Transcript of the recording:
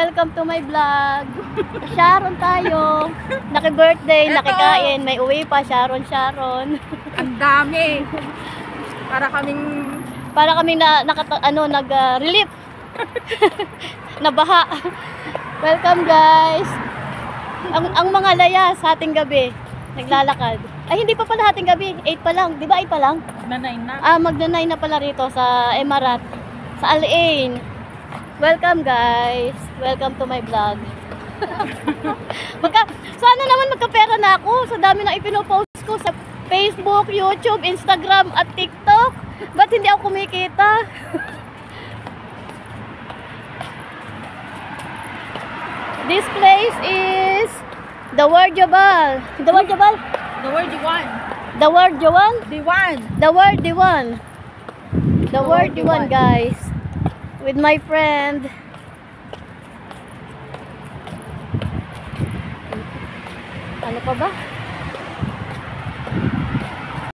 welcome to my vlog. Sharon tayo. Naki-birthday, nakikain, may uwi pa, Sharon. Ang dami. Para kaming nag-relief. Nabaha. Welcome guys. Ang mga layas hating gabi naglalakad. Ay hindi pa pala hating gabi, 8 pa lang. Di ba 8 pa lang? Magna-9 na. Magna-9 na pala rito sa Emirat, sa Al Ain. Welcome guys. Welcome to my vlog. Sana naman magkapera na ako sa dami na ipinopost ko sa Facebook, YouTube, Instagram at TikTok. Ba't hindi ako kumikita? This place is the Word Jabal. The Word Jabal? The word you want. The Word Jawan? The one. The Word Diwan. The Word Diwan, guys. With my friend. Ano pa ba?